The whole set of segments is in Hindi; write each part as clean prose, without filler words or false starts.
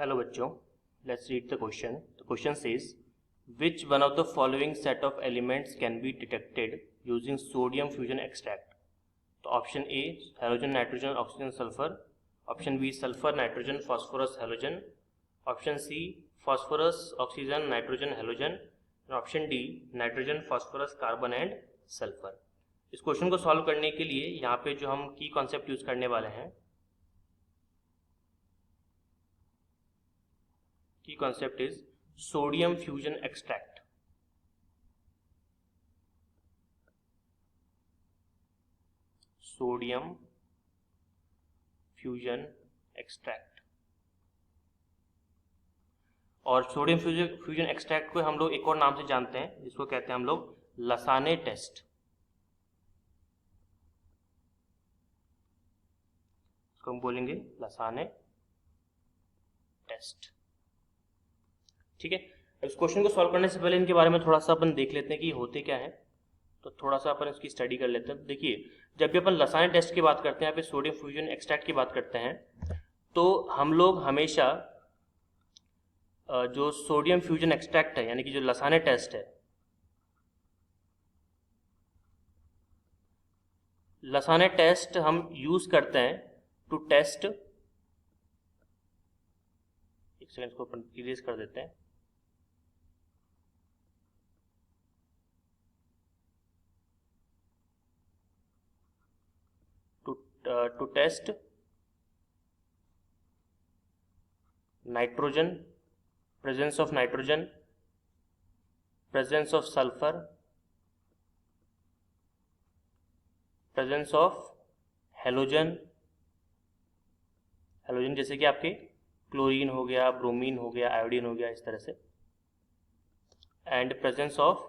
Hello बच्चों, let's read the question. The question says, which one of the following set of elements can be detected using sodium fusion extract? तो option A hydrogen nitrogen oxygen sulphur, option B sulphur nitrogen phosphorus halogen, option C phosphorus oxygen nitrogen halogen, option D nitrogen phosphorus carbon and sulphur. इस क्वेश्चन को सॉल्व करने के लिए यहाँ पे जो हम की कॉन्सेप्ट यूज करने वाले हैं, की concept is sodium fusion extract. Sodium fusion extract. और सोडियम फ्यूजन एक्सट्रैक्ट को हम लोग एक और नाम से जानते हैं, जिसको कहते हैं हम लोग लसाने टेस्ट। इसको हम बोलेंगे लसाने टेस्ट। ठीक है, इस क्वेश्चन को सॉल्व करने से पहले इनके बारे में थोड़ा सा अपन देख लेते हैं कि होते क्या है। तो थोड़ा सा अपन इसकी स्टडी कर लेते हैं। देखिए, जब भी अपन लसाने टेस्ट की बात करते हैं, यहाँ पे सोडियम फ्यूजन एक्सट्रैक्ट की बात करते हैं, तो हम लोग हमेशा जो सोडियम फ्यूजन एक्सट्रैक्ट है, यानी कि जो लसाने टेस्ट है, लसाने टेस्ट हम यूज करते हैं टू टेस्ट। एक सेकंड, इसको अपन इरेज कर देते हैं। to test nitrogen, presence of nitrogen, presence of sulfur, presence of halogen, halogen जैसे कि आपके क्लोरीन हो गया, ब्रोमीन हो गया, आयोडीन हो गया, इस तरह से, and presence of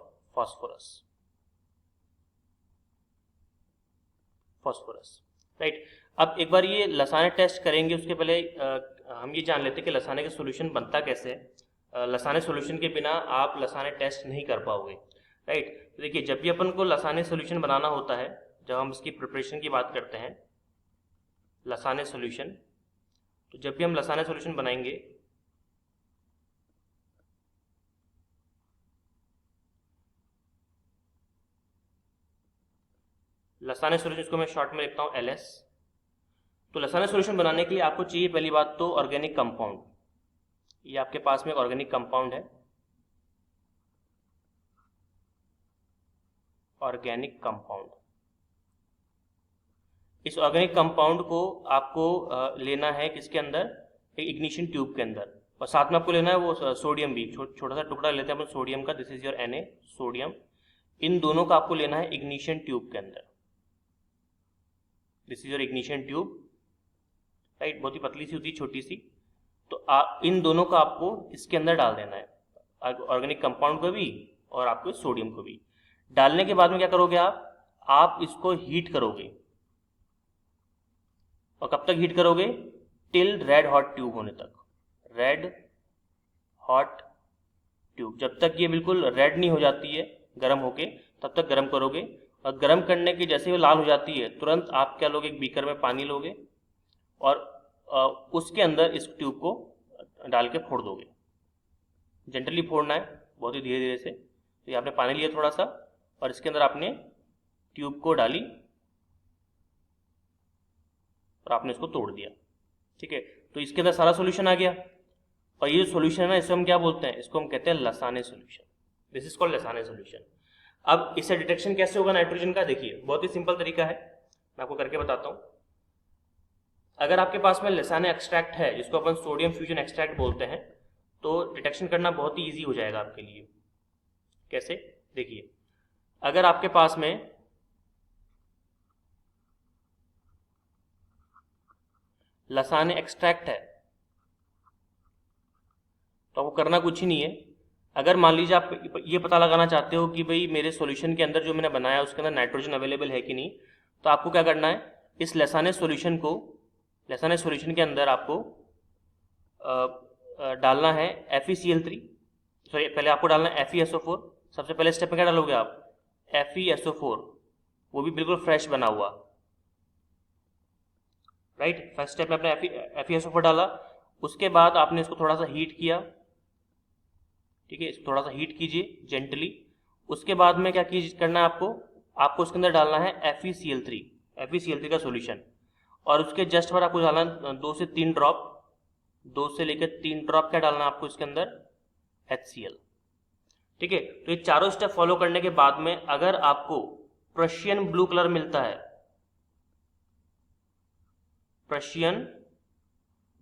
phosphorus, right. अब एक बार ये लसाने टेस्ट करेंगे, उसके पहले हम ये जान लेते हैं कि लसाने का सॉल्यूशन बनता कैसे है। लसाने सॉल्यूशन के बिना आप लसाने टेस्ट नहीं कर पाओगे, राइट। तो देखिए, जब भी अपन को लसाने सॉल्यूशन बनाना होता है, जब हम इसकी प्रिपरेशन की बात करते हैं, लसाने सॉल्यूशन, तो जब भी हम लसाने सॉल्यूशन बनाएंगे, लसाने सॉल्यूशन, इसको मैं शॉर्ट में लिखता हूं LS। तो लसाने सॉल्यूशन बनाने के लिए आपको चाहिए पहली बात तो ऑर्गेनिक कंपाउंड। ये आपके पास में एक ऑर्गेनिक कंपाउंड है, ऑर्गेनिक कंपाउंड। इस ऑर्गेनिक कंपाउंड को आपको लेना है किसके अंदर, एक इग्निशन ट्यूब के अंदर, और साथ में आपको लेना है वो सोडियम भी, छोटा सा टुकड़ा लेते हैं अपन सोडियम का, this is your Na sodium. इन दोनों का आपको लेना है इग्निशन ट्यूब के अंदर, this is your ignition tube, right. बहुत ही पतली सी होती है, छोटी सी। तो इन दोनों का आपको इसके अंदर डाल देना है, ऑर्गेनिक कंपाउंड को भी और आपको सोडियम को भी। डालने के बाद में क्या करोगे आप इसको हीट करोगे। और कब तक हीट करोगे, टिल रेड हॉट ट्यूब होने तक, रेड हॉट ट्यूब। जब तक ये बिल्कुल रेड नहीं हो जाती है गर्म होके, तब तक गर्म करोगे। और गर्म करने के जैसे वो लाल हो जाती है, तुरंत आप क्या लोगे, एक बीकर में पानी लोगे और उसके अंदर इस ट्यूब को डाल के फोड़ दोगे। जेंटली फोड़ना है, बहुत ही धीरे धीरे से। तो ये आपने पानी लिया थोड़ा सा, और इसके अंदर आपने ट्यूब को डाली और आपने इसको तोड़ दिया, ठीक है। तो इसके अंदर सारा सॉल्यूशन आ गया। और ये सॉल्यूशन है, इसको हम क्या बोलते हैं, इसको हम कहते हैं Lassaigne solution. This is called Lassaigne solution. अब इससे डिटेक्शन कैसे होगा नाइट्रोजन का, देखिए बहुत ही सिंपल तरीका है, मैं आपको करके बताता हूं। अगर आपके पास में लसाने एक्सट्रैक्ट है, जिसको अपन सोडियम फ्यूजन एक्सट्रैक्ट बोलते हैं, तो डिटेक्शन करना बहुत ही इजी हो जाएगा आपके लिए। कैसे, देखिए, अगर आपके पास में लसाने एक्सट्रैक्ट है, तो आपको करना कुछ ही नहीं है। अगर मान लीजिए आप ये पता लगाना चाहते हो कि भाई मेरे सॉल्यूशन के अंदर जो मैंने बनाया उसके अंदर नाइट्रोजन अवेलेबल है कि नहीं, तो आपको क्या करना है, इस लसाने सॉल्यूशन को, लसाने सॉल्यूशन के अंदर आपको डालना है FeCl3, सॉरी पहले आपको डालना है FeSO4। सबसे पहले स्टेप में क्या डालोगे आप, FeSO4, वो भी बिल्कुल फ्रेश बना हुआ, राइट। फर्स्ट स्टेप में आपने FeSO4 डाला, उसके बाद आपने इसको थोड़ा सा हीट किया, ठीक है, इसको थोड़ा सा हीट कीजिए जेंटली। उसके बाद में क्या करना है आपको उसके अंदर डालना है FeCl3 का सॉल्यूशन, और उसके जस्ट पर आपको डालना 2 से 3 ड्रॉप, 2 से लेकर 3 ड्रॉप क्या डालना है आपको इसके अंदर, HCl। ठीक है, तो ये चारों स्टेप फॉलो करने के बाद में अगर आपको प्रशियन ब्लू कलर मिलता है, प्रशियन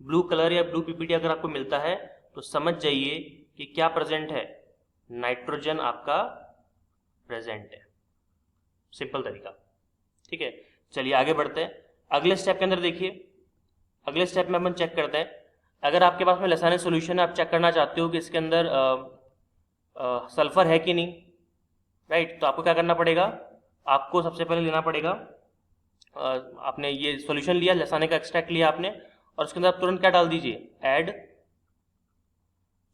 ब्लू कलर या ब्लू पीपीटी अगर आपको मिलता है, तो समझ जाइए कि क्या प्रेजेंट है, नाइट्रोजन आपका प्रेजेंट है। सिंपल तरीका। ठीक है, चलिए आगे बढ़ते हैं। अगले स्टेप के अंदर देखिए, अगले स्टेप में अपन चेक करते हैं, अगर आपके पास में लसानिक सॉल्यूशन है, आप चेक करना चाहते हो कि इसके अंदर सल्फर है कि नहीं, राइट, तो आपको क्या करना पड़ेगा, आपको सबसे पहले लेना पड़ेगा, आपने ये सॉल्यूशन लिया, लसानिक का एक्सट्रैक्ट लिया आपने, और उसके अंदर आप तुरंत क्या डाल दीजिए, ऐड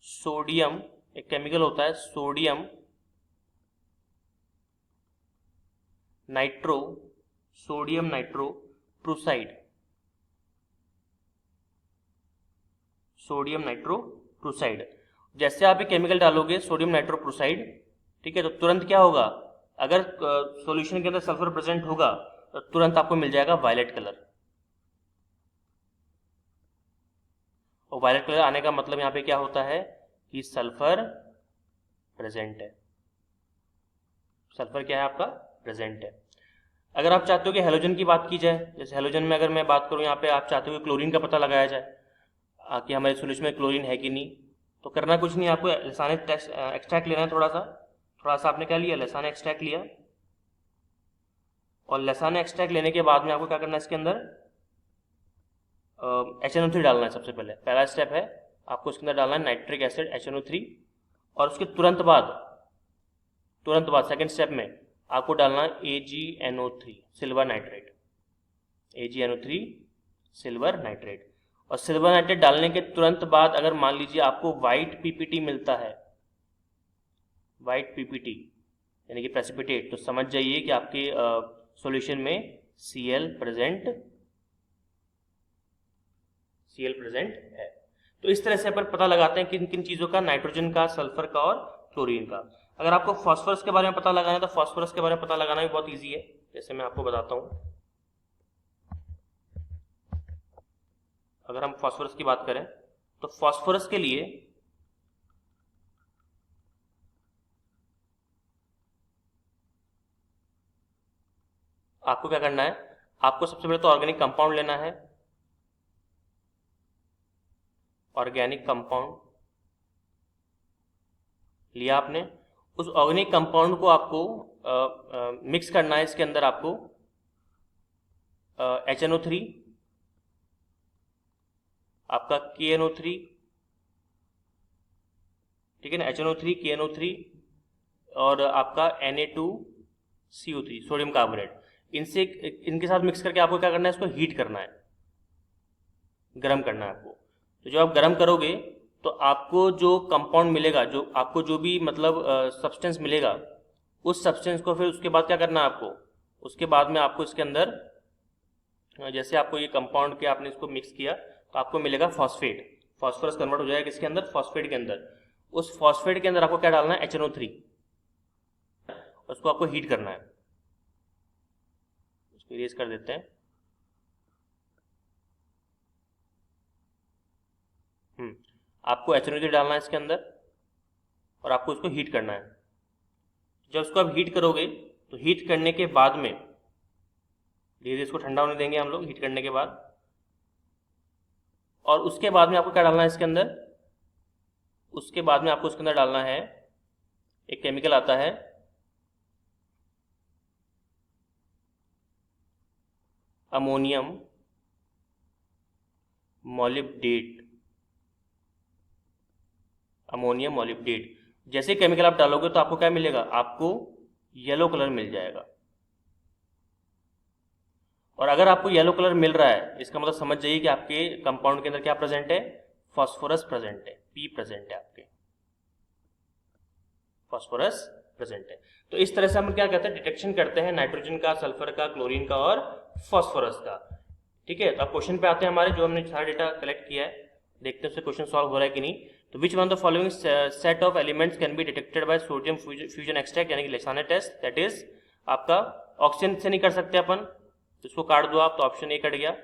सोडियम, एक केमिकल होता है sodium nitro, sodium nitroprusside, sodium nitroprusside. जैसे आप ये केमिकल डालोगे सोडियम नाइट्रो प्रूसाइड, ठीक है, तो तुरंत क्या होगा, अगर सॉल्यूशन के अंदर सल्फर प्रेजेंट होगा तो तुरंत आपको मिल जाएगा वायलेट कलर। और वायलेट कलर आने का मतलब यहाँ पे क्या होता है कि सल्फर प्रेजेंट है, सल्फर क्या है आपका, प्रेजेंट है। अगर आप चाहते हो कि हेलोजन की बात की जाए, जैसे हेलोजन में अगर मैं बात करूं, यहाँ पे आप चाहते हो कि क्लोरीन का पता लगाया जाए कि हमारे सॉल्यूशन में क्लोरीन है कि नहीं, तो करना कुछ नहीं, आपको लसानिक एक्सट्रैक्ट लेना है, थोड़ा सा आपने क्या लिया, लसानिक एक्सट्रैक्ट लिया, और लसानिक एक्सट्रैक्ट लेने के बाद में आपको क्या करना है, इसके अंदर HNO3 डालना है। सबसे पहला स्टेप है, आपको इसके अंदर डालना है नाइट्रिक एसिड HNO3, और उसके तुरंत बाद सेकेंड स्टेप में आपको डालना है AgNO3 silver nitrate, AgNO3 silver nitrate. और सिल्वर नाइट्रेट डालने के तुरंत बाद अगर मान लीजिए आपको व्हाइट पीपीटी मिलता है, व्हाइट पीपीटी यानी कि प्रेसिपिटेट, तो समझ जाइए कि आपके सॉल्यूशन में Cl प्रेजेंट है। तो इस तरह से अपन पता लगाते हैं किन किन चीज़ों का, नाइट्रोजन का, सल्फर का और क्लोरीन का। अगर आपको फास्फोरस के बारे में पता लगाना है तो फास्फोरस के बारे में पता लगाना भी बहुत इजी है, जैसे मैं आपको बताता हूँ। अगर हम फास्फोरस की बात करें तो फास्फोरस के लिए आपको क्या करना है, आपको सबसे पहले तो ऑर्गेनिक कंपाउंड लेना है, ऑर्गेनिक कंपाउंड लिया आपने, उस ऑर्गेनिक कंपाउंड को आपको मिक्स करना है, इसके अंदर आपको HNO3, आपका KNO3, ठीक है ना, HNO3 KNO3 और आपका Na2CO3 सोडियम कार्बोनेट, इनके साथ मिक्स करके आपको क्या करना है, इसको हीट करना है, गर्म करना है आपको। तो जब आप गर्म करोगे तो आपको जो कंपाउंड मिलेगा, जो आपको जो भी मतलब सब्सटेंस मिलेगा, उस सब्सटेंस को फिर उसके बाद क्या करना है आपको, उसके बाद में आपको इसके अंदर जैसे आपको ये कंपाउंड के आपने इसको मिक्स किया तो आपको मिलेगा फॉस्फेट, फॉस्फोरस कन्वर्ट हो जाएगा किसके अंदर, फॉस्फेट के अंदर। उस फॉस्फेट के अंदर आपको क्या डालना है, HNO3, उसको आपको हीट करना है। इसको इरेज कर देते हैं। आपको HNO3 डालना है इसके अंदर और आपको इसको हीट करना है। जब उसको आप हीट करोगे तो हीट करने के बाद में धीरे धीरे इसको ठंडा होने देंगे हम लोग, हीट करने के बाद, और उसके बाद में आपको क्या डालना है इसके अंदर, उसके बाद में आपको इसके अंदर डालना है, एक केमिकल आता है अमोनियम मॉलिब्डेट, अमोनियम मॉलिब्डेट। जैसे केमिकल आप डालोगे तो आपको क्या मिलेगा, आपको येलो कलर मिल जाएगा। और अगर आपको येलो कलर मिल रहा है, इसका मतलब समझ जाइए कि आपके कंपाउंड के अंदर क्या प्रेजेंट है, फास्फोरस प्रेजेंट है, P प्रेजेंट है, आपके फास्फोरस प्रेजेंट है। तो इस तरह से हम क्या कहते हैं, डिटेक्शन करते हैं नाइट्रोजन का, सल्फर का, क्लोरीन का और फास्फोरस का। ठीक है, तो अब क्वेश्चन पे आते हैं हमारे, जो हमने सारा डेटा कलेक्ट किया है देखते हैं उससे क्वेश्चन सॉल्व हो रहा है कि नहीं। तो which one the following set of elements can be detected by sodium fusion extract यानी कि लेसाने टेस्ट, दैट इज आपका ऑक्सीजन से नहीं कर सकते अपन, तो इसको काट दो आप, तो ऑप्शन ए कट गया।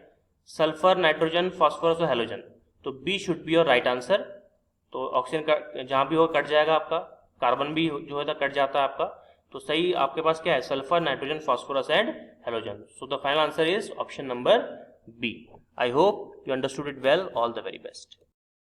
सल्फर, नाइट्रोजन, फास्फोरस और हेलोजन, तो B should be your right answer. तो ऑक्सीजन का जहाँ भी होगा कट जाएगा आपका, कार्बन भी जो है कट जाता है आपका, तो सही आपके पास क्या है, sulphur, nitrogen, phosphorus and halogen. So the final answer is option number B. I hope you understood it well. All the very best.